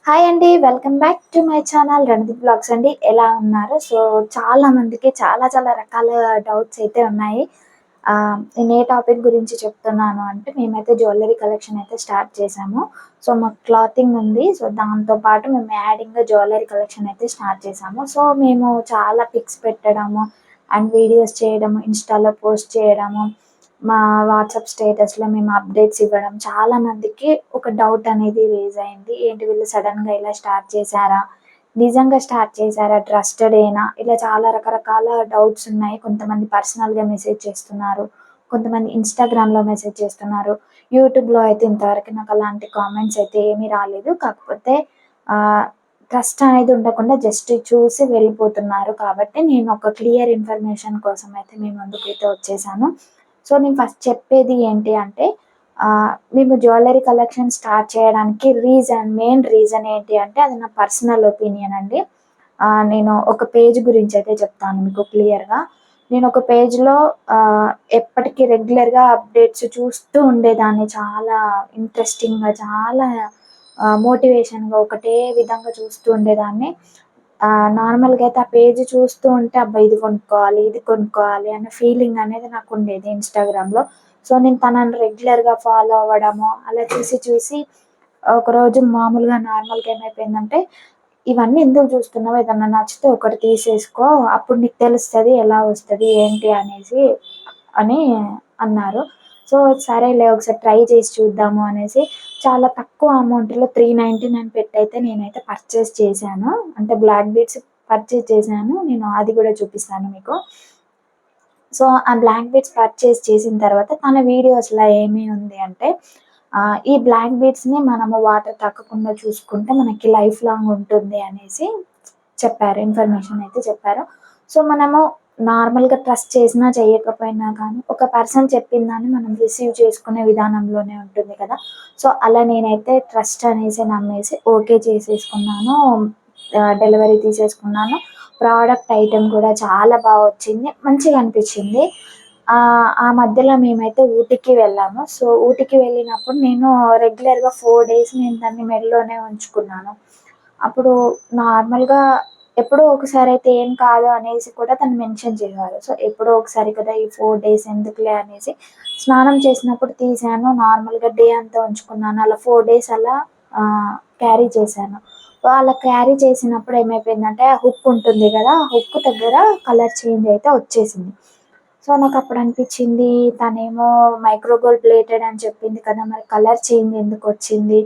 Hi అండి. Welcome back to my channel Randeep blogs అండి. ఎలా ఉన్నారు? సో, చాలా మందికి చాలా రకాల డౌట్స్ అయితే ఉన్నాయి. నేను ఏ టాపిక్ గురించి చెప్తున్నాను అంటే, మేమైతే జ్యువెల్లరీ కలెక్షన్ అయితే స్టార్ట్ చేశాము. సో, మాకు క్లాతింగ్ ఉంది. సో, దాంతో పాటు మేము యాడింగ్‌గా జ్యువెల్లరీ కలెక్షన్ అయితే స్టార్ట్ చేశాము. సో, మేము చాలా పిక్స్ పెట్టడము అండ్ వీడియోస్ చేయడము, ఇన్‌స్టాలో పోస్ట్ చేయడము, మా వాట్సాప్ స్టేటస్‌లో మేము అప్డేట్స్ ఇవ్వడం చాలా మందికి ఒక డౌట్ అనేది రేజ్ అయింది. ఏంటి వీళ్ళు సడెన్‌గా ఇలా స్టార్ట్ చేశారా? నిజంగా స్టార్ట్ చేశారా? ట్రస్టెడేనా? ఇలా చాలా రకరకాల డౌట్స్ ఉన్నాయి. కొంతమంది పర్సనల్‌గా మెసేజ్ చేస్తున్నారు. కొంతమంది ఇన్‌స్టాగ్రామ్‌లో మెసేజ్ చేస్తున్నారు. యూట్యూబ్‌లో అయితే ఇంతవరకు నాకు అలాంటి కామెంట్స్ అయితే ఏమీ రాలేదు. కాకపోతే ఆహ్, ట్రస్ట్ అనేది ఉండకుండా జస్ట్ చూసి వెళ్ళిపోతున్నారు. కాబట్టి నేను ఒక క్లియర్ ఇన్ఫర్మేషన్ కోసం అయితే మీ ముందుకైతే వచ్చేసాను. సో, నేను ఫస్ట్ చెప్పేది ఏంటి అంటే మేము జ్యువెల్లరీ కలెక్షన్ స్టార్ట్ చేయడానికి మెయిన్ రీజన్ ఏంటి అంటే అది నా పర్సనల్ ఒపీనియన్ అండి. నేను ఒక పేజ్ గురించయితే చెప్తాను మీకు క్లియర్‌గా. నేను ఒక పేజ్‌లో ఎప్పటికి రెగ్యులర్‌గా అప్డేట్స్ చూస్తూ ఉండేదాన్ని. చాలా ఇంట్రెస్టింగ్‌గా, చాలా మోటివేషన్‌గా ఒకటే విధంగా చూస్తూ ఉండేదాన్ని. నార్మల్‌గా అయితే ఆ పేజ్ చూస్తూ ఉంటే అబ్బా! ఇది కొనుక్కోవాలి, ఇది కొనుక్కోవాలి అన్న ఫీలింగ్ అనేది నాకుండేది ఇన్‌స్టాగ్రామ్‌లో. సో, నేను తనని రెగ్యులర్‌గా ఫాలో అవ్వడము, అలా చూసి ఒకరోజు మామూలుగా నార్మల్‌గా ఏమైపోయిందంటే, "ఇవన్నీ ఎందుకు చూస్తున్నావు? ఏదన్నా నచ్చితే ఒకటి తీసేసుకో. అప్పుడు నీకు తెలుస్తది ఎలా వస్తది, ఏంటి అనేసి" అని అన్నారు. సో, సరేలే ఒకసారి ట్రై చేసి చూద్దాము అనేసి చాలా తక్కువ అమౌంట్‌లో 399 పెట్టయితే నేనైతే పర్చేస్ చేశాను. అంటే బ్లాక్ బీడ్స్ పర్చేస్ చేశాను. నేను అది గూడా చూపిస్తాను మీకు. సో, ఆ బ్లాక్ బీడ్స్ పర్చేస్ చేసిన తర్వాత తన వీడియోస్‌లో ఏమి ఉంది అంటే ఈ బ్లాక్ బీడ్స్‌ని మనము వాటర్ తాకకుండా చూసుకుంటే మనకి లైఫ్ లాంగ్ ఉంటుంది అనేసి చెప్పారు. ఇన్ఫర్మేషన్ అయితే చెప్పారు. సో, మనము నార్మల్‌గా ట్రస్ట్ చేసినా చేయకపోయినా కానీ ఒక పర్సన్ చెప్పిన దాన్ని మనం రిసీవ్ చేసుకునే విధానంలోనే ఉంటుంది కదా! సో, అలా నేనైతే ట్రస్ట్ అనేసి నమ్మేసి ఓకే చేసేసుకున్నాను. డెలివరీ తీసేసుకున్నాను. ప్రోడక్ట్ ఐటెమ్ కూడా చాలా వచ్చింది. మంచిగా అనిపించింది. ఆ మధ్యలో మేమైతే ఊటీకి వెళ్ళాము. సో, ఊటీకి వెళ్ళినప్పుడు నేను రెగ్యులర్‌గా 4 డేస్ నేను దాన్ని మెడలోనే ఉంచుకున్నాను. అప్పుడు నార్మల్‌గా ఎప్పుడో ఒకసారయితే ఏం కాదు అనేసి కూడా తను మెన్షన్ చేశారు. సో, ఎప్పుడో ఒకసారి కదా! ఈ 4 డేస్ ఎందుకులే అనేసి స్నానం చేసినప్పుడు తీశాను. నార్మల్‌గా డే అంతా ఉంచుకున్నాను. అలా 4 డేస్ అలా క్యారీ చేశాను. అలా క్యారీ చేసినప్పుడు ఏమైపోయిందంటే, ఆ హుక్ ఉంటుంది గదా! ఆ హుక్ దగ్గర కలర్ చేంజ్ అయితే వచ్చేసింది. సో, నాకప్పుడు అనిపిచ్చింది తనేమో మైక్రో గోల్డ్ ప్లేటెడ్ అని చెప్పింది కదా! మరి కలర్ చేంజ్ ఎందుకొచ్చింది?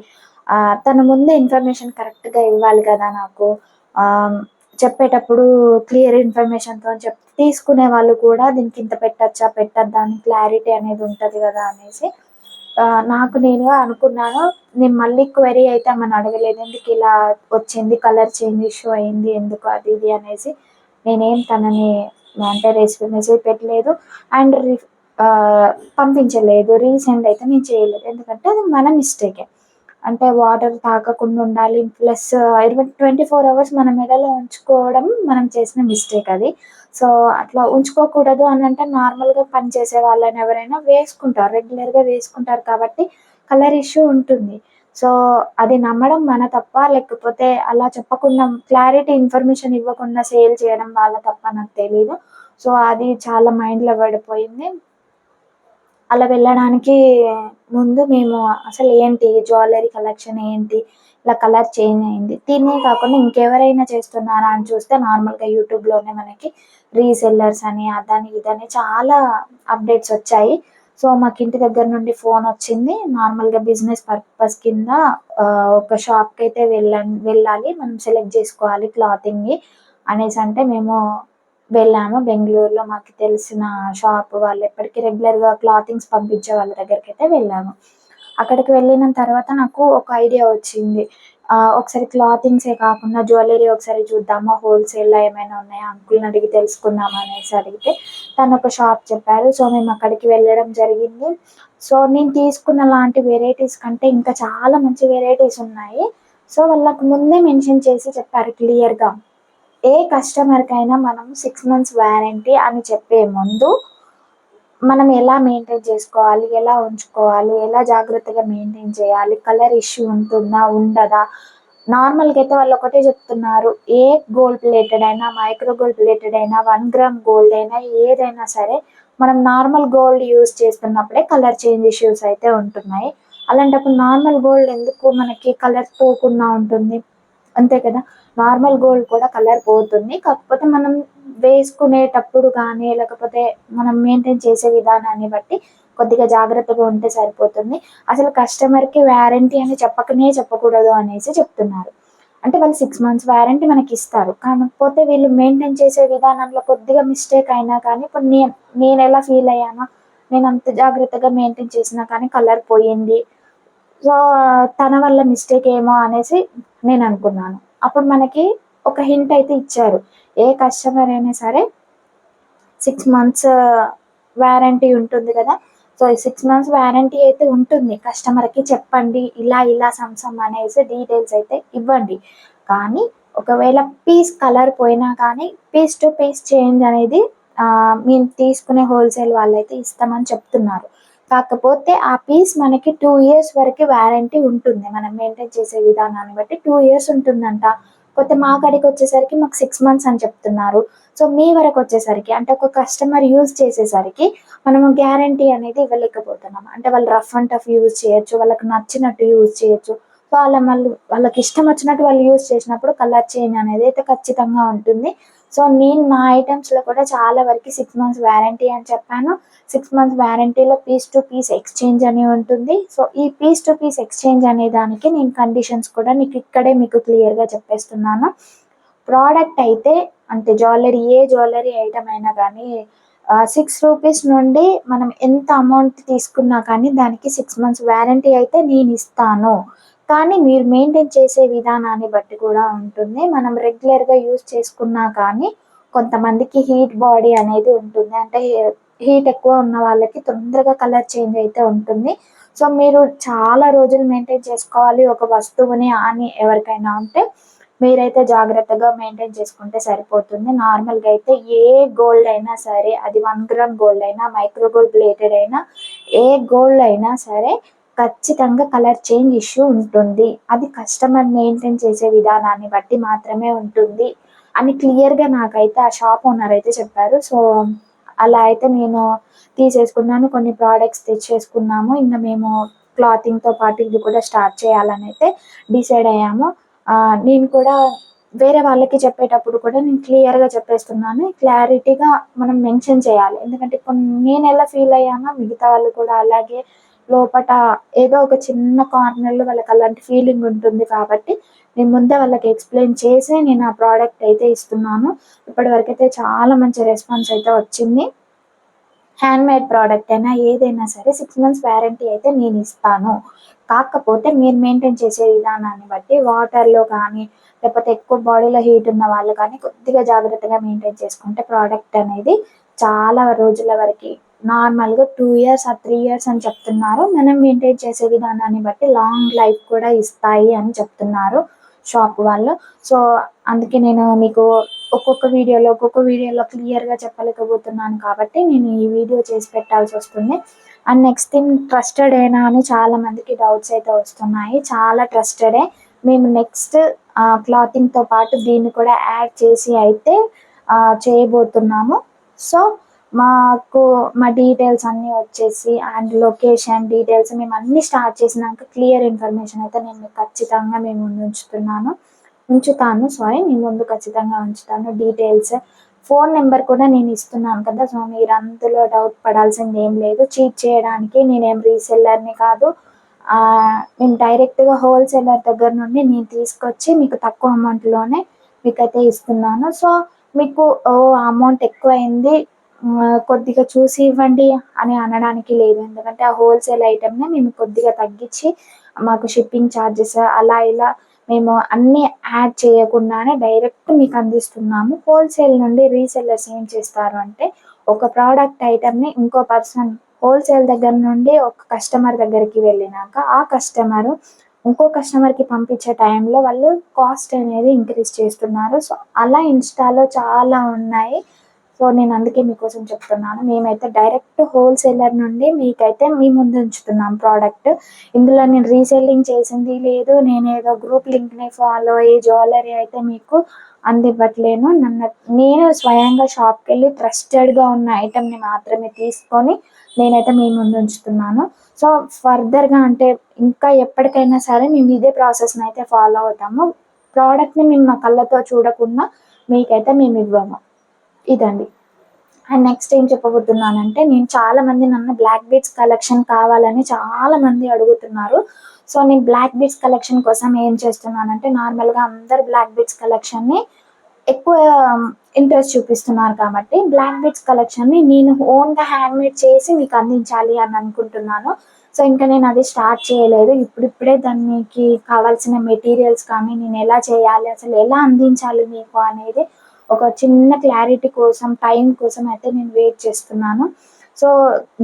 తను ముందే ఇన్ఫర్మేషన్ కరెక్ట్‌గా ఇవ్వాలి కదా నాకు. ఆహ్, చెప్పేటప్పుడు క్లియర్ ఇన్ఫర్మేషన్‌తోని చెప్తే తీసుకునే వాళ్ళు కూడా దీనికింత పెట్టచ్చా? పెట్టద్దా? అని క్లారిటీ అనేది ఉంటది గదా! అనేసి నాకు నేనుగా అనుకున్నాను. నేను మళ్ళీ క్వెరీ అయితే ఆమెని అడగలేదు. ఎందుకిలా వచ్చింది? కలర్ చేంజ్ ఇష్యూ అయింది. ఎందుకు అది ఇది అనేసి నేనేం తనని అంటే మెసేజ్ పెట్టలేదు. అండ్ పంపించలేదు. రీసెండ్ అయితే నేను చేయలేదు. ఎందుకంటే అది మన మిస్టేకే. అంటే వాటర్ తాకకుండా ఉండాలి. ప్లస్ 24 అవర్స్ మన మెడలో ఉంచుకోవడం మనం చేసిన మిస్టేక్ అది. సో, అట్లా ఉంచుకోకూడదు అనంటే నార్మల్‌గా పనిచేసే వాళ్ళని ఎవరైనా వేసుకుంటారు. రెగ్యులర్‌గా వేసుకుంటారు కాబట్టి కలర్ ఇష్యూ ఉంటుంది. సో, అది నమ్మడం మన తప్పా? లేకపోతే అలా చెప్పకుండా క్లారిటీ ఇన్ఫర్మేషన్ ఇవ్వకుండా సేల్ చేయడం వాళ్ళ తప్పా నాకు తెలీదు. సో, అది చాలా మైండ్‌లో పడిపోయింది. అలా వెళ్ళడానికి ముందు మేము అసలేంటి జ్యువెల్లరీ కలెక్షన్ ఏంటి? ఇలా కలర్ చేంజ్ అయింది. తినే కాకుండా ఇంకెవరైనా చేస్తున్నారా అని చూస్తే నార్మల్‌గా యూట్యూబ్‌లోనే మనకి రీసెల్లర్స్ అని, అదని, ఇదని చాలా అప్డేట్స్ వచ్చాయి. సో, మాకింటి దగ్గర నుండి ఫోనొచ్చింది. నార్మల్‌గా బిజినెస్ పర్పస్ కింద ఒక షాప్‌కైతే వెళ్ళాలి. మనం సెలెక్ట్ జేసుకోవాలి క్లాతింగ్‌ని అనేసంటే మేము వెళ్ళాము. బెంగుళూరులో మాకు తెలిసిన షాప్ వాళ్ళు ఎప్పటికి రెగ్యులర్‌గా క్లాతింగ్స్ పంపించే వాళ్ళ దగ్గరికైతే వెళ్ళాము. అక్కడికి వెళ్ళిన తర్వాత నాకు ఒక ఐడియా వచ్చింది. ఒకసారి క్లాతింగ్సే కాకుండా జ్యువెల్లరీ ఒకసారి చూద్దామా హోల్‌సేల్‌లో ఏమైనా ఉన్నాయా అంకుల్‌ని అడిగి తెలుసుకుందాం అనేసి అడిగితే తనొక షాప్ చెప్పారు. సో, మేము అక్కడికి వెళ్ళడం జరిగింది. సో, నేను తీసుకున్న లాంటి వెరైటీస్ కంటే ఇంకా చాలా మంచి వెరైటీస్ ఉన్నాయి. సో, వాళ్ళకి ముందే మెన్షన్ చేసి చెప్పారు క్లియర్‌గా. ఏ కస్టమర్‌కైనా మనం 6 మంత్స్ వారంటీ అని చెప్పే ముందు, మనం ఎలా మెయింటైన్ చేసుకోవాలి, ఎలా ఉంచుకోవాలి, ఎలా జాగ్రత్తగా మెయింటైన్ చేయాలి, కలర్ ఇష్యూ ఉంటుందా, ఉండదా, నార్మల్‌గా అయితే వాళ్ళు ఒకటే చెప్తున్నారు. ఏ గోల్డ్ ప్లేటెడ్ అయినా, మైక్రో గోల్డ్ ప్లేటెడ్ అయినా, 1 గ్రామ్ గోల్డ్ అయినా ఏదైనా సరే మనం నార్మల్ గోల్డ్ యూజ్ చేస్తున్నప్పుడే కలర్ చేంజ్ ఇష్యూస్ అయితే ఉంటున్నాయి. అలాంటప్పుడు నార్మల్ గోల్డ్ ఎందుకు మనకి కలర్ పోకుండా ఉంటుంది? అంతే కదా! నార్మల్ గోల్డ్ కూడా కలర్ పోతుంది. కాకపోతే మనం వేసుకునేటప్పుడు గానీ, లేకపోతే మనం మెయింటైన్ చేసే విధానాన్ని బట్టి కొద్దిగా జాగ్రత్తగా ఉంటే సరిపోతుంది. అసలు కస్టమర్‌కి వారంటీ అని చెప్పకూడదు అనేసి చెప్తున్నారు. అంటే వాళ్ళు 6 మంత్స్ వారంటీ మనకిస్తారు. కాకపోతే వీళ్ళు మెయింటైన్ చేసే విధానంలో కొద్దిగా మిస్టేక్ అయినా కానీ ఇప్పుడు నేనెలా ఫీల్ అయ్యానో, నేనంత జాగ్రత్తగా మెయింటైన్ చేసినా కానీ కలర్ పోయింది. సో, తన వల్ల మిస్టేక్ ఏమో అనేసి నేననుకున్నాను. అప్పుడు మనకి ఒక హింట్ అయితే ఇచ్చారు. ఏ కస్టమర్ అయినా సరే 6 మంత్స్ వారంటీ ఉంటుంది గదా! సో, ఈ 6 మంత్స్ వారంటీ అయితే ఉంటుంది. కస్టమర్‌కి చెప్పండి. ఇలా సమ్ అనేసి డీటెయిల్స్ అయితే ఇవ్వండి. కానీ ఒకవేళ పీస్ కలర్ పోయినా కానీ పీస్ టు పీస్ చేంజ్ అనేది మేము తీసుకునే హోల్‌సేల్ వాళ్ళైతే ఇస్తామని చెప్తున్నారు. కాకపోతే ఆ పీస్ మనకి 2 ఇయర్స్ వరకి వారంటీ ఉంటుంది. మనం మెయింటైన్ చేసే విధానాన్ని బట్టి 2 ఇయర్స్ ఉంటుందంట. పోతే మా కాడికొచ్చేసరికి మాకు 6 మంత్స్ అని చెప్తున్నారు. సో, మీ వరకొచ్చేసరికి అంటే ఒక కస్టమర్ యూజ్ చేసేసరికి మనము గ్యారంటీ అనేది ఇవ్వలేకపోతున్నాం. అంటే వాళ్ళు రఫ్ అండ్ టఫ్ యూజ్ చేయొచ్చు. వాళ్ళకి నచ్చినట్టు యూజ్ చేయొచ్చు. సో, అలా వాళ్ళకిష్టం వచ్చినట్టు వాళ్ళు యూజ్ చేసినప్పుడు కలర్ చేంజ్ అనేది అయితే ఖచ్చితంగా ఉంటుంది. సో, నేను నా ఐటెమ్స్‌లో కూడా చాలా వరకి 6 మంత్స్ వారంటీ అని చెప్పాను. 6 మంత్స్ వారంటీలో పీస్ టు పీస్ ఎక్స్‌చేంజ్ అని ఉంటుంది. సో, ఈ పీస్ టు పీస్ ఎక్స్‌చేంజ్ అనే దానికి నేను కండిషన్స్ కూడా మీకు క్లియర్‌గా చెప్పేస్తున్నాను. ప్రోడక్ట్ అయితే అంటే ఏ జ్యువెల్లరీ ఐటెమ్ అయినా గానీ రూ. 6 నుండి మనం ఎంత అమౌంట్ తీసుకున్నా కానీ దానికి 6 మంత్స్ వారంటీ అయితే నేనిస్తాను. కానీ మీరు మెయింటైన్ చేసే విధానాన్ని బట్టి కూడా ఉంటుంది. మనం రెగ్యులర్‌గా యూజ్ చేసుకున్నా కానీ కొంతమందికి హీట్ బాడీ అనేది ఉంటుంది. అంటే హీట్ ఎక్కువ ఉన్న వాళ్ళకి తొందరగా కలర్ చేంజ్ అయితే ఉంటుంది. సో, మీరు చాలా రోజులు మెయింటైన్ చేసుకోవాలి ఒక వస్తువుని అని ఎవరికైనా ఉంటే మీరైతే జాగ్రత్తగా మెయింటైన్ చేసుకుంటే సరిపోతుంది. నార్మల్‌గా అయితే ఏ గోల్డ్ అయినా సరే అది 1 గ్రామ్ గోల్డ్ అయినా, మైక్రో గోల్డ్ ప్లేటెడ్ అయినా, ఏ గోల్డ్ అయినా సరే ఖచ్చితంగా కలర్ చేంజ్ ఇష్యూ ఉంటుంది. అది కస్టమర్ మెయింటైన్ చేసే విధానాన్ని బట్టి మాత్రమే ఉంటుంది అని క్లియర్‌గా నాకైతే ఆ షాప్ ఓనర్ అయితే చెప్పారు. సో, అలా అయితే నేను తీసేసుకున్నాను. కొన్ని ప్రొడక్ట్స్ తెచ్చేసుకున్నాము. ఇంక మేము క్లాతింగ్‌తో పాటు ఇది కూడా స్టార్ట్ చేయాలనైతే డిసైడ్ అయ్యాము. నేను కూడా వేరే వాళ్ళకి చెప్పేటప్పుడు కూడా నేను క్లియర్‌గా చెప్పేస్తున్నాను. క్లారిటీగా మనం మెన్షన్ చేయాలి. ఎందుకంటే ఇప్పుడు నేనెలా ఫీల్ అయ్యానో మిగతా వాళ్ళు కూడా అలాగే లోపట ఏదో ఒక చిన్న కార్నర్‌లో వాళ్ళకి అలాంటి ఫీలింగ్ ఉంటుంది కాబట్టి నేను ముందే వాళ్ళకి ఎక్స్‌ప్లెయిన్ చేసే నేను ఆ ప్రొడక్ట్ అయితే ఇస్తున్నాను. ఇప్పటివరకైతే చాలా మంచి రెస్పాన్స్ అయితే వచ్చింది. హ్యాండ్‌మేడ్ ప్రొడక్ట్ అయినా ఏదైనా సరే 6 మంత్స్ వారంటీ అయితే నేనిస్తాను. కాకపోతే మీరు మెయింటైన్ చేసే విధానాన్ని బట్టి వాటర్‌లో కానీ, లేకపోతే ఎక్కువ బాడీలో హీట్ ఉన్న వాళ్ళు కానీ కొద్దిగా జాగ్రత్తగా మెయింటైన్ చేసుకుంటే ప్రొడక్ట్ అనేది చాలా రోజుల వరకి నార్మల్‌గా 2 ఇయర్స్ 3 ఇయర్స్ అని చెప్తున్నారు. మనం మెయింటైన్ చేసే విధానాన్ని బట్టి లాంగ్ లైఫ్ కూడా ఇస్తాయి అని చెప్తున్నారు షాప్ వాళ్ళు. సో, అందుకే నేను మీకు ఒక్కొక్క వీడియోలో క్లియర్‌గా చెప్పలేకపోతున్నాను కాబట్టి నేను ఈ వీడియో చేసి పెట్టాల్సొస్తుంది. అండ్ నెక్స్ట్ థింగ్ ట్రస్టెడేనా అని చాలా మందికి డౌట్స్ అయితే వస్తున్నాయి. చాలా ట్రస్టెడే. మేము నెక్స్ట్ క్లాతింగ్‌తో పాటు దీన్ని కూడా యాడ్ చేసి అయితే చేయబోతున్నాము. సో, మాకు మా డీటెయిల్స్ అన్నీ వచ్చేసి అండ్ లొకేషన్ డీటెయిల్స్ మేమన్నీ స్టార్ట్ చేసినాక క్లియర్ ఇన్ఫర్మేషన్ అయితే నేను మీకు ఖచ్చితంగా మీ ఉంచుతాను. మీ ముందు ఖచ్చితంగా ఉంచుతాను. డీటెయిల్స్, ఫోన్ నంబర్ కూడా నేను ఇస్తున్నాను కదా! సో, మీరు అందులో డౌట్ పడాల్సిందేం లేదు. చీట్ చేయడానికి నేనేం రీసెల్లర్‌ని కాదు. నేను డైరెక్ట్‌గా హోల్‌సేలర్ దగ్గర నుండి నేను తీసుకొచ్చి మీకు తక్కువ అమౌంట్‌లోనే మీకైతే ఇస్తున్నాను. సో, మీకు అమౌంట్ ఎక్కువయింది. కొద్దిగా చూసి ఇవ్వండి అని అనడానికి లేదు. ఎందుకంటే ఆ హోల్‌సేల్ ఐటెమ్‌నే మేము కొద్దిగా తగ్గించి మాకు షిప్పింగ్ చార్జెస్ అలా ఇలా మేము అన్నీ యాడ్ చేయకుండానే డైరెక్ట్ మీకు అందిస్తున్నాము. హోల్‌సేల్ నుండి రీసెల్లర్స్ ఏం చేస్తారు అంటే ఒక ప్రోడక్ట్ ఐటెమ్‌ని ఇంకో పర్సన్ హోల్‌సేల్ దగ్గర నుండి ఒక కస్టమర్ దగ్గరికి వెళ్ళినాక ఆ కస్టమరు ఇంకో కస్టమర్‌కి పంపించే టైంలో వాళ్ళు కాస్ట్ అనేది ఇంక్రీజ్ చేస్తున్నారు. సో, అలా ఇన్‌స్టాలో చాలా ఉన్నాయి. సో, సో నేను అందుకే మీకోసం చెప్తున్నాను. మేమైతే డైరెక్ట్ హోల్‌సేలర్ నుండి మీకైతే మీ ముందు ఉంచుతున్నాం ప్రోడక్ట్. ఇందులో నేను రీసెల్లింగ్ చేసింది లేదు. నేనేదో గ్రూప్ లింక్‌ని ఫాలో అయ్యి జ్యువెల్లరీ అయితే మీకు అందివ్వట్లేను. నేను స్వయంగా షాప్‌కెళ్ళి ట్రస్టెడ్‌గా ఉన్న ఐటెమ్‌ని మాత్రమే తీసుకొని నేనైతే మీ ముందు ఉంచుతున్నాను. సో, ఫర్దర్‌గా అంటే ఇంకా ఎప్పటికైనా సరే మేము ఇదే ప్రాసెస్‌ని అయితే ఫాలో అవుతాము. ప్రోడక్ట్‌ని మేము మా కళ్ళతో చూడకుండా మీకైతే మేమివ్వము. ఇదండి. అండ్ నెక్స్ట్ ఏం చెప్పబోతున్నానంటే, నేను చాలామంది నన్ను బ్లాక్ బీడ్స్ కలెక్షన్ కావాలని చాలామంది అడుగుతున్నారు. సో, నేను బ్లాక్ బీడ్స్ కలెక్షన్ కోసం ఏం చేస్తున్నానంటే, నార్మల్‌గా అందరూ బ్లాక్ బీడ్స్ కలెక్షన్‌ని ఎక్కువ ఇంట్రెస్ట్ చూపిస్తున్నారు కాబట్టి, బ్లాక్ బీడ్స్ కలెక్షన్‌ని నేను ఓన్‌గా హ్యాండ్‌మేడ్ చేసి మీకు అందించాలి అని అనుకుంటున్నాను. సో, ఇంకా నేను అది స్టార్ట్ చేయలేదు. ఇప్పుడిప్పుడే దానికి కావాల్సిన మెటీరియల్స్ కానీ, నేను ఎలా చేయాలి, అసలు ఎలా అందించాలి మీకు అనేది ఒక చిన్న క్లారిటీ కోసం, టైం కోసం అయితే నేను వెయిట్ చేస్తున్నాను. సో,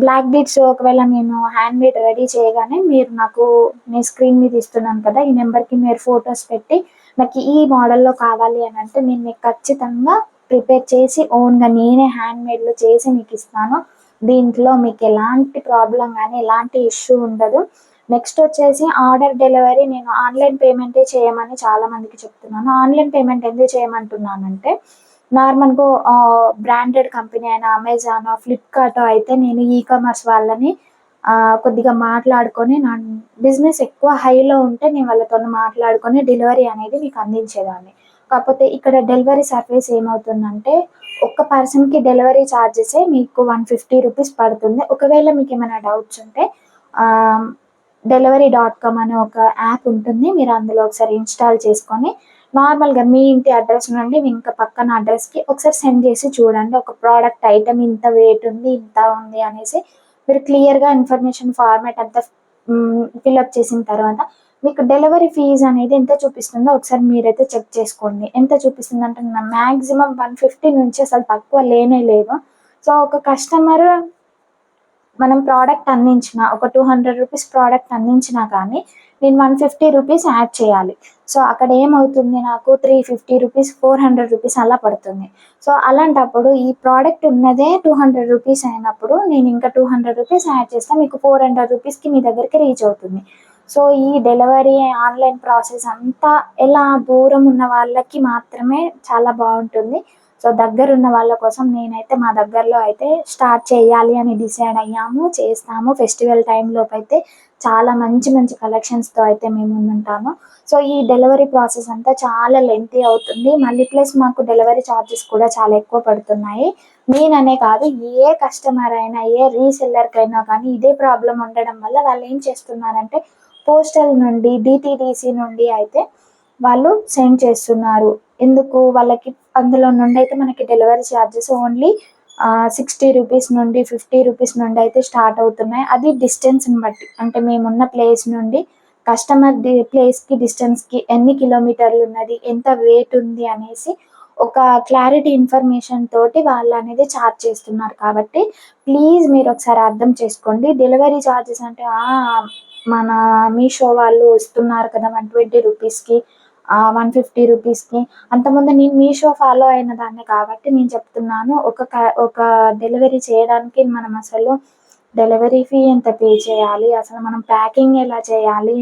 బ్లాక్ బీడ్స్ ఒకవేళ నేను హ్యాండ్‌మేడ్ రెడీ చేయగానే మీరు నాకు నేను స్క్రీన్ మీద ఇస్తున్నాను కదా! ఈ నెంబర్‌కి మీరు ఫోటోస్ పెట్టి నాకు ఈ మోడల్‌లో కావాలి అని అంటే నేను మీకు ఖచ్చితంగా ప్రిపేర్ చేసి ఓన్‌గా నేనే హ్యాండ్‌మేడ్‌లో చేసి మీకిస్తాను. దీంట్లో మీకు ఎలాంటి ప్రాబ్లమ్ గానీ, ఎలాంటి ఇష్యూ ఉండదు. నెక్స్ట్ వచ్చేసి ఆర్డర్ డెలివరీ నేను ఆన్‌లైన్ పేమెంటే చేయమని చాలా మందికి చెప్తున్నాను. ఆన్‌లైన్ పేమెంట్ ఎందుకు చేయమంటున్నానంటే, నార్మల్‌గా బ్రాండెడ్ కంపెనీ అయిన అమెజానో, ఫ్లిప్‌కార్టో అయితే నేను కామర్స్ వాళ్ళని కొద్దిగా మాట్లాడుకొని నా బిజినెస్ ఎక్కువ హైలో ఉంటే నేను వాళ్ళతోని మాట్లాడుకొని డెలివరీ అనేది మీకు అందించేదాన్ని. కాకపోతే ఇక్కడ డెలివరీ సర్వీస్ ఏమవుతుందంటే, ఒక్క పర్సన్‌కి డెలివరీ చార్జెసే మీకు రూ. 150 పడుతుంది. ఒకవేళ మీకేమైనా డౌట్స్ ఉంటే ఆహ్, డెలివరీ.కామ్ అనే ఒక యాప్ ఉంటుంది. మీరు అందులో ఒకసారి ఇన్‌స్టాల్ చేసుకొని నార్మల్‌గా మీ ఇంటి అడ్రెస్ నుండి మీ ఇంకా పక్కన అడ్రెస్‌కి ఒకసారి సెండ్ చేసి చూడండి. ఒక ప్రోడక్ట్ ఐటెమ్ ఇంత వెయిట్ ఉంది, ఇంత ఉంది అనేసి మీరు క్లియర్‌గా ఇన్ఫర్మేషన్ ఫార్మాట్ అంతా ఫిలప్ చేసిన తర్వాత మీకు డెలివరీ ఫీజ్ అనేది ఎంత చూపిస్తుందో ఒకసారి మీరైతే చెక్ చేసుకోండి. ఎంత చూపిస్తుందంటే మాక్సిమం 150 నుంచి అసలు తక్కువ లేనే లేదు. సో, ఒక కస్టమరు మనం ప్రోడక్ట్ అందించిన ఒక రూ. 200 ప్రోడక్ట్ అందించినా కానీ నేను రూ. 150 యాడ్ చేయాలి. సో, అక్కడ ఏమవుతుంది నాకు రూ. 350, రూ. 400 అలా పడుతుంది. సో, అలాంటప్పుడు ఈ ప్రోడక్ట్ ఉన్నదే రూ. 200 అయినప్పుడు నేను ఇంకా రూ. 200 యాడ్ చేస్తే మీకు రూ. 400కి మీ దగ్గరికి రీచ్ అవుతుంది. సో, ఈ డెలివరీ ఆన్‌లైన్ ప్రాసెస్ అంతా ఎలా దూరం ఉన్న వాళ్ళకి మాత్రమే చాలా బావుంటుంది. సో, దగ్గరున్న వాళ్ళ కోసం నేనైతే మా దగ్గరలో అయితే స్టార్ట్ చేయాలి అని డిసైడ్ అయ్యాము. చేస్తాము. ఫెస్టివల్ టైంలోపైతే చాలా మంచి మంచి కలెక్షన్స్‌తో అయితే మేము ముందుంటాము. సో, ఈ డెలివరీ ప్రాసెస్ అంతా చాలా లెంతీ అవుతుంది. మళ్ళీ ప్లస్ మాకు డెలివరీ చార్జెస్ కూడా చాలా ఎక్కువ పడుతున్నాయి. నేననే కాదు ఏ కస్టమర్ అయినా, ఏ రీసెల్లర్‌కైనా కానీ ఇదే ప్రాబ్లమ్ ఉండడం వల్ల వాళ్ళేం చేస్తున్నారంటే పోస్టల్ నుండి, డీటీడీసీ నుండి అయితే వాళ్ళు సెండ్ చేస్తున్నారు. ఎందుకు వాళ్ళకి అందులో నుండైతే మనకి డెలివరీ చార్జెస్ ఓన్లీ 60 నుండి, 50 నుండి అయితే స్టార్ట్ అవుతున్నాయి. అది డిస్టెన్స్‌ని బట్టి. అంటే మేమున్న ప్లేస్ నుండి కస్టమర్ ప్లేస్‌కి, డిస్టెన్స్‌కి ఎన్ని కిలోమీటర్లున్నది, ఎంత వెయిట్ ఉంది అనేసి ఒక క్లారిటీ ఇన్ఫర్మేషన్ తోటి వాళ్ళనేది చార్జ్ చేస్తున్నారు కాబట్టి, ప్లీజ్ మీరొకసారి అర్థం చేసుకోండి. డెలివరీ చార్జెస్ అంటే మన మీషో వాళ్ళు ఇస్తున్నారు కదా! 120 150 అంతకుముందు నేను మీషో ఫాలో అయిన దాన్ని కాబట్టి నేను చెప్తున్నాను. ఒక డెలివరీ చేయడానికి మనం అసలు డెలివరీ ఫీ ఎంత పే చేయాలి? అసలు మనం ప్యాకింగ్ ఎలా చేయాలి?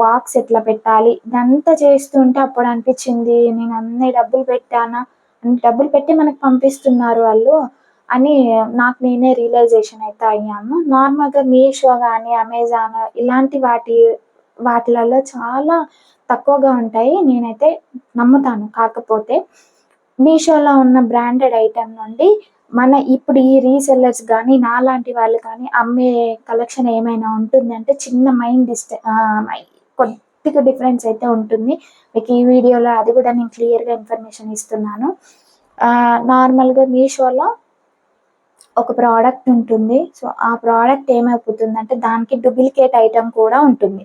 బాక్స్ ఎట్లా పెట్టాలి? ఇదంతా చేస్తుంటే అప్పుడు అనిపిచ్చింది నేను అన్ని డబ్బులు పెట్టానా? అన్ని డబ్బులు పెట్టి మనకు పంపిస్తున్నారు వాళ్ళు అని నాకు నేనే రియలైజేషన్ అయితే అయ్యాను. నార్మల్‌గా మీషో గాని, అమెజాన్ ఇలాంటి వాటిలలో చాలా తక్కువగా ఉంటాయి. నేనైతే నమ్ముతాను. కాకపోతే మీషోలో ఉన్న బ్రాండెడ్ ఐటెమ్ నుండి ఇప్పుడు ఈ రీసెల్లర్స్ గానీ, నాలాంటి వాళ్ళు కానీ అమ్మే కలెక్షన్ ఏమైనా ఉంటుంది అంటే చిన్న కొద్దిగా డిఫరెన్స్ అయితే ఉంటుంది. మీకు ఈ వీడియోలో అది కూడా నేను క్లియర్‌గా ఇన్ఫర్మేషన్ ఇస్తున్నాను. నార్మల్‌గా మీషోలో ఒక ప్రోడక్ట్ ఉంటుంది. సో, ఆ ప్రోడక్ట్ ఏమైపోతుందంటే దానికి డూప్లికేట్ ఐటెమ్ కూడా ఉంటుంది.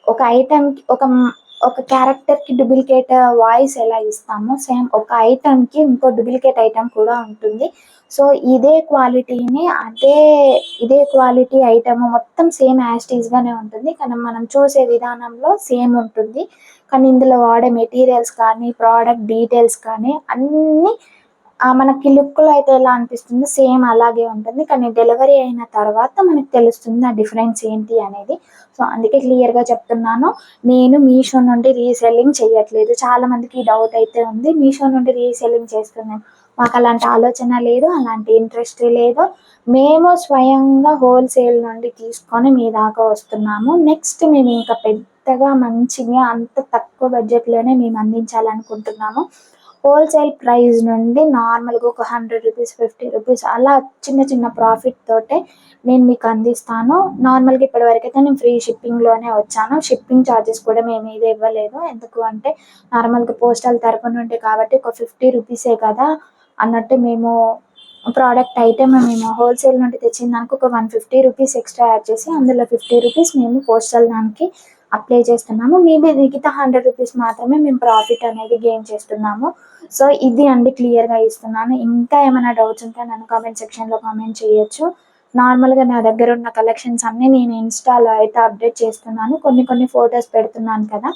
ఒక ఐటెమ్‌కి ఒక క్యారెక్టర్‌కి డూప్లికేట్ వాయిస్ ఎలా ఇస్తామో సేమ్ ఒక ఐటెమ్‌కి ఇంకో డూప్లికేట్ ఐటెమ్ కూడా ఉంటుంది. సో, ఇదే క్వాలిటీ ఐటెమ్ మొత్తం సేమ్ యాజ్ ఇట్ ఈస్‌గానే ఉంటుంది. కానీ మనం చూసే విధానంలో సేమ్ ఉంటుంది. కానీ ఇందులో వాడే మెటీరియల్స్ కానీ, ప్రోడక్ట్ డీటెయిల్స్ కానీ అన్నీ మనకి లుక్‌లో అయితే ఎలా అనిపిస్తుందో సేమ్ అలాగే ఉంటుంది. కానీ డెలివరీ అయిన తర్వాత మనకు తెలుస్తుంది ఆ డిఫరెన్స్ ఏంటి అనేది. సో, అందుకే క్లియర్‌గా చెప్తున్నాను. నేను మీషో నుండి రీసెల్లింగ్ చేయట్లేదు. చాలా మందికి ఈ డౌట్ అయితే ఉంది. మీషో నుండి రీసెల్లింగ్ చేస్తున్నాం. మాకలాంటి ఆలోచన లేదు. అలాంటి ఇంట్రెస్ట్ లేదు. మేము స్వయంగా హోల్‌సేల్ నుండి తీసుకొని మీ దాకా వస్తున్నాము. నెక్స్ట్ మేమింకా పెద్దగా మంచిగా అంత తక్కువ బడ్జెట్‌లోనే మేము అందించాలనుకుంటున్నాము. హోల్‌సేల్ ప్రైస్ నుండి నార్మల్‌గా ఒక రూ. 100, రూ. 50 అలా చిన్న చిన్న ప్రాఫిట్ తోటే నేను మీకు అందిస్తాను. నార్మల్‌గా ఇప్పటివరకైతే నేను ఫ్రీ షిప్పింగ్‌లోనే వచ్చాను. షిప్పింగ్ చార్జెస్ కూడా మేమేది ఇవ్వలేదు. ఎందుకు అంటే నార్మల్‌గా పోస్టల్ తరపు నుండి కాబట్టి ఒక రూ. 50 కదా అన్నట్టు మేము ప్రోడక్ట్ ఐటెమ్ మేము హోల్‌సేల్ నుండి తెచ్చిన దానికి ఒక రూ. 150 ఎక్స్‌ట్రా యాడ్ చేసి అందులో రూ. 50 మేము పోస్టల్ దానికి అప్లై చేస్తున్నాము. మేబీ మిగతా రూ. 100 మాత్రమే మేము ప్రాఫిట్ అనేది గెయిన్ చేస్తున్నాము. సో, ఇది అండి క్లియర్‌గా ఇస్తున్నాను. ఇంకా ఏమైనా డౌట్స్ ఉంటే నన్ను కామెంట్ సెక్షన్‌లో కామెంట్ చేయొచ్చు. నార్మల్‌గా నా దగ్గర ఉన్న కలెక్షన్స్ అన్నీ నేను ఇన్‌స్టాలో అయితే అప్డేట్ చేస్తున్నాను. కొన్ని కొన్ని ఫోటోస్ పెడుతున్నాను కదా!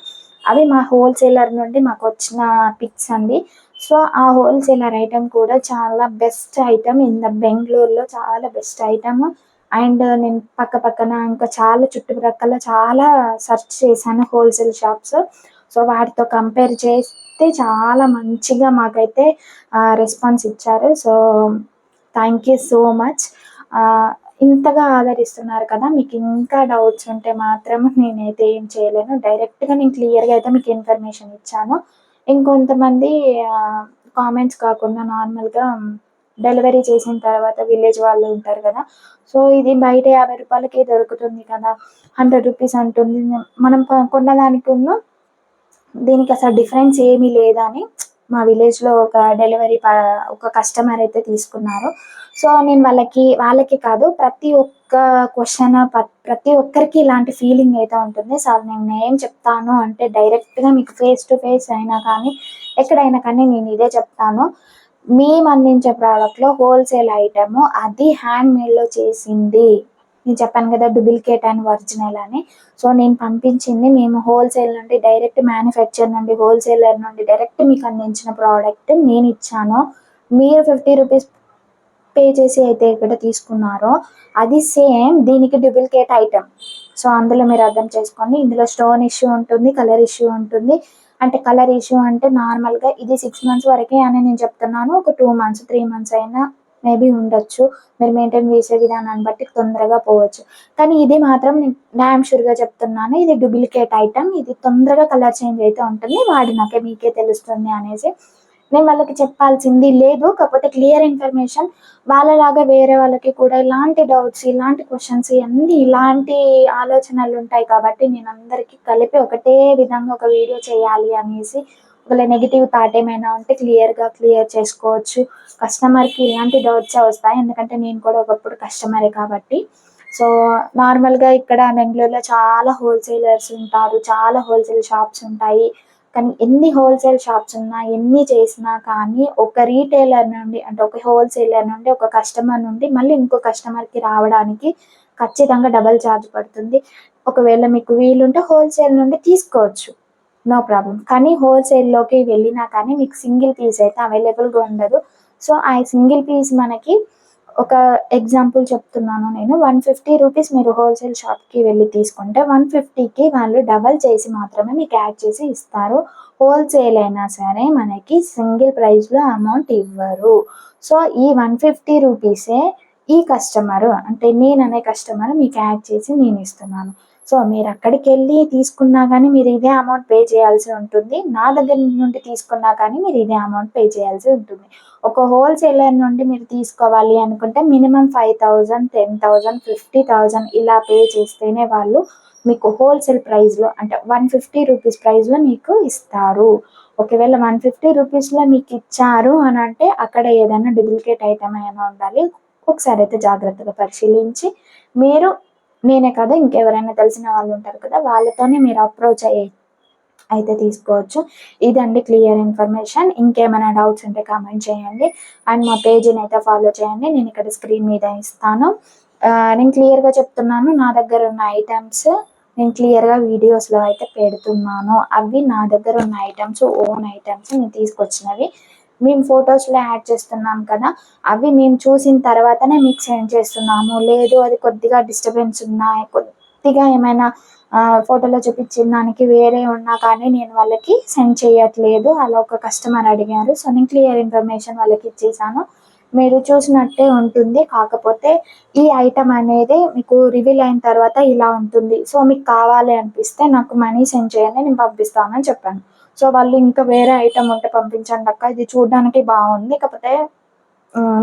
అవి మా హోల్‌సేలర్ నుండి మాకొచ్చిన పిక్స్ అండి. సో, ఆ హోల్‌సేలర్ ఐటెమ్ కూడా చాలా బెస్ట్ ఐటెమ్ ఇన్ ద బెంగుళూరులో చాలా బెస్ట్ ఐటెమ్. అండ్ నేను పక్కన ఇంకా చాలా చుట్టుప్రక్కల చాలా సెర్చ్ చేశాను హోల్‌సేల్ షాప్స్. సో, వాటితో కంపేర్ చేస్తే చాలా మంచిగా మాకైతే రెస్పాన్స్ ఇచ్చారు. So, thank you so much. ఇంతగా ఆదరిస్తున్నారు కదా! మీకు ఇంకా డౌట్స్ ఉంటే మాత్రం నేనైతే ఏం చేయలేను. డైరెక్ట్‌గా నేను క్లియర్‌గా అయితే మీకు ఇన్ఫర్మేషన్ ఇచ్చాను. ఇంకొంతమంది కామెంట్స్ కాకుండా నార్మల్‌గా డెలివరీ చేసిన తర్వాత విలేజ్ వాళ్ళు ఉంటారు కదా! సో, ఇది బయట రూ. 50కే దొరుకుతుంది కదా! రూ. 100 అంటుంది. మనం కొన్నదానికును దీనికసలు డిఫరెన్స్ ఏమీ లేదని మా విలేజ్‌లో ఒక డెలివరీ ఒక కస్టమర్ అయితే తీసుకున్నారు. సో, నేను వాళ్ళకి కాదు ప్రతి ఒక్క క్వెషన్ ప్రతి ఒక్కరికి ఇలాంటి ఫీలింగ్ అయితే ఉంటుంది. సో, నేనేం చెప్తాను అంటే డైరెక్ట్‌గా మీకు ఫేస్ టు ఫేస్ అయినా కానీ, ఎక్కడైనా కానీ నేను ఇదే చెప్తాను. మేమందించే ప్రోడక్ట్‌లో హోల్‌సేల్ ఐటెము అది హ్యాండ్‌మేడ్‌లో చేసింది. నేను చెప్పాను కదా! డూప్లికేట్ అండ్ ఒరిజినల్ అని. సో, నేను పంపించింది మేము హోల్‌సేల్ నుండి డైరెక్ట్ మ్యానుఫ్యాక్చర్ నుండి, హోల్‌సేలర్ నుండి డైరెక్ట్ మీకు అందించిన ప్రోడక్ట్ నేనిచ్చాను. మీరు రూ. 50 పే చేసి అయితే ఇక్కడ తీసుకున్నారో, అది సేమ్ దీనికి డూప్లికేట్ ఐటెమ్. సో, అందులో మీరు అర్థం చేసుకోండి. ఇందులో స్టోన్ ఇష్యూ ఉంటుంది, కలర్ ఇష్యూ ఉంటుంది. అంటే కలర్ ఇష్యూ అంటే నార్మల్‌గా ఇది 6 మంత్స్ వరకే అని నేను చెప్తున్నాను. ఒక 2 మంత్స్, 3 మంత్స్ అయినా మేబీ ఉండొచ్చు. మీరు మెయింటైన్ చేసే విధానాన్ని బట్టి తొందరగా పోవచ్చు. కానీ ఇది మాత్రం నేను డామ్ షూర్‌గా చెప్తున్నాను. ఇది డూప్లికేట్ ఐటెమ్. ఇది తొందరగా కలర్ చేంజ్ అయితే ఉంటుంది. వాడినాకే మీకే తెలుస్తుంది అనేసి. నేను వాళ్ళకి చెప్పాల్సింది లేదు. కాకపోతే క్లియర్ ఇన్ఫర్మేషన్ వాళ్ళలాగా వేరే వాళ్ళకి కూడా ఇలాంటి డౌట్స్, ఇలాంటి క్వెషన్స్ ఇయన్నీ ఇలాంటి ఆలోచనలుంటాయి కాబట్టి నేనందరికీ కలిపి ఒకటే విధంగా ఒక వీడియో చేయాలి అనేసి ఒకవేళ నెగెటివ్ థాట్ ఏమైనా ఉంటే క్లియర్ చేసుకోవచ్చు. కస్టమర్‌కి ఇలాంటి డౌట్సే వస్తాయి. ఎందుకంటే నేను కూడా ఒకప్పుడు కస్టమరే కాబట్టి. సో, నార్మల్‌గా ఇక్కడ బెంగుళూరులో చాలా హోల్‌సేలర్స్ ఉంటారు. చాలా హోల్‌సేల్ షాప్స్ ఉంటాయి. కానీ ఎన్ని హోల్‌సేల్ షాప్స్ ఉన్నా, ఎన్ని చేసినా కానీ ఒక రీటైలర్ నుండి అంటే ఒక హోల్‌సేలర్ నుండి ఒక కస్టమర్ నుండి మళ్ళీ ఇంకో కస్టమర్‌కి రావడానికి ఖచ్చితంగా డబుల్ చార్జ్ పడుతుంది. ఒకవేళ మీకు వీలుంటే హోల్‌సేల్ నుండి తీసుకోవచ్చు. No problem. కానీ హోల్‌సేల్‌లోకి వెళ్ళినా కానీ మీకు సింగిల్ పీస్ అయితే అవైలబుల్‌గా ఉండదు. సో, ఆ సింగిల్ పీస్ మనకి ఒక ఎగ్జాంపుల్ చెప్తున్నాను నేను. రూ. 150 మీరు హోల్‌సేల్ షాప్‌కి వెళ్లి తీసుకుంటే 150కి వాళ్ళు డబల్ చేసి మాత్రమే మీకు యాడ్ చేసి ఇస్తారు. హోల్‌సేల్ అయినా సరే మనకి సింగిల్ ప్రైస్‌లో అమౌంట్ ఇవ్వరు. సో, ఈ రూ. 150 ఈ కస్టమరు అంటే నేననే కస్టమర్ మీకు యాడ్ చేసి నేనిస్తున్నాను. సో, మీరక్కడికెళ్ళి తీసుకున్నా గానీ మీరు ఇదే అమౌంట్ పే చేయాల్సి ఉంటుంది. నా దగ్గర నుండి తీసుకున్నా కానీ మీరు ఇదే అమౌంట్ పే చేయాల్సి ఉంటుంది. ఒక హోల్‌సేలర్ నుండి మీరు తీసుకోవాలి అనుకుంటే మినిమమ్ 5,000, 10,000, 50,000 ఇలా పే చేస్తేనే వాళ్ళు మీకు హోల్‌సేల్ ప్రైస్‌లో అంటే రూ. 150 ప్రైస్‌లో మీకు ఇస్తారు. ఒకవేళ రూ. 150లో మీకిచ్చారు అనంటే అక్కడ ఏదైనా డూప్లికేట్ ఐటెమ్ అయినా ఉండాలి. ఒకసారయితే జాగ్రత్తగా పరిశీలించి మీరు నేనే కాదు ఇంకెవరైనా తెలిసిన వాళ్ళు ఉంటారు కదా! వాళ్ళతోనే మీరు అప్రోచ్ అయితే తీసుకోవచ్చు. ఇదండి క్లియర్ ఇన్ఫర్మేషన్. ఇంకేమైనా డౌట్స్ ఉంటే కామెంట్ చేయండి. అండ్ మా పేజీనైతే ఫాలో చేయండి. నేనిక్కడ స్క్రీన్ మీద ఇస్తాను. నేను క్లియర్‌గా చెప్తున్నాను. నా దగ్గర ఉన్న ఐటెమ్స్ నేను క్లియర్‌గా వీడియోస్‌లో అయితే పెడుతున్నాను. అవి నా దగ్గర ఉన్న ఐటెమ్స్, ఓన్ ఐటెమ్స్ నేను తీసుకొచ్చినవి. మేము ఫొటోస్‌లో యాడ్ చేస్తున్నాం కదా! అవి మేము చూసిన తర్వాతనే మీకు సెండ్ చేస్తున్నాము. లేదు అది కొద్దిగా డిస్టర్బెన్స్ ఉన్నాయి, కొద్దిగా ఏమైనా ఫోటోలో చూపించిన దానికి వేరే ఉన్నా కానీ నేను వాళ్ళకి సెండ్ చేయట్లేదు. అలా ఒక కస్టమర్ అడిగారు. సో, నేను క్లియర్ ఇన్ఫర్మేషన్ వాళ్ళకి ఇచ్చేసాను. మీరు చూసినట్టే ఉంటుంది. కాకపోతే ఈ ఐటెమ్ అనేది మీకు రివీల్ అయిన తర్వాత ఇలా ఉంటుంది. సో, మీకు కావాలి అనిపిస్తే నాకు మనీ సెండ్ చేయండి. నేను పంపిస్తాను అని చెప్పాను. సో, వాళ్ళు ఇంకా వేరే ఐటెమ్ ఉంటే పంపించండక్క. ఇది చూడ్డానికి బావుంది. కాకపోతే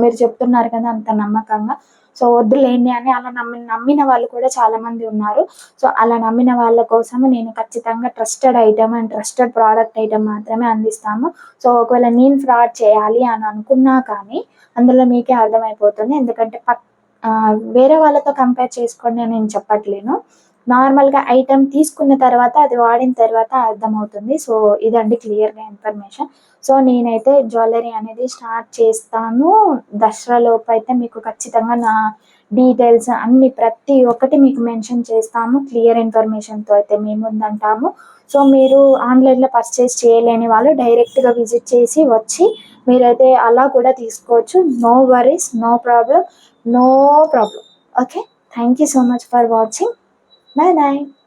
మీరు చెప్తున్నారు కదా అంత నమ్మకంగా. సో, వద్దులేండి అని అలా నమ్మిన వాళ్ళు కూడా చాలామంది ఉన్నారు. సో, అలా నమ్మిన వాళ్ళ కోసం నేను ఖచ్చితంగా trusted item and trusted product item మాత్రమే అందిస్తాము. సో, ఒకవేళ నేను ఫ్రాడ్ చేయాలి అని అనుకున్నా కానీ అందులో మీకే అర్థమైపోతుంది. ఎందుకంటే వేరే వాళ్ళతో కంపేర్ చేసుకోండి అని నేను చెప్పట్లేను. నార్మల్‌గా ఐటెమ్ తీసుకున్న తర్వాత అది వాడిన తర్వాత అర్థమవుతుంది. సో, ఇదండి క్లియర్‌గా ఇన్ఫర్మేషన్. సో, నేనైతే జ్యువెల్లరీ అనేది స్టార్ట్ చేస్తాను. దసరా లోపైతే మీకు ఖచ్చితంగా నా డీటెయిల్స్ అన్నీ ప్రతి ఒక్కటి మీకు మెన్షన్ చేస్తాము. క్లియర్ ఇన్ఫర్మేషన్‌తో అయితే మీ ముందుంటాము. సో, మీరు ఆన్‌లైన్‌లో పర్చేస్ చేయలేని వాళ్ళు డైరెక్ట్‌గా విజిట్ చేసి వచ్చి మీరైతే అలా కూడా తీసుకోవచ్చు. No worries, no problem, no problem. Okay. Thank you so much for watching. Bye bye.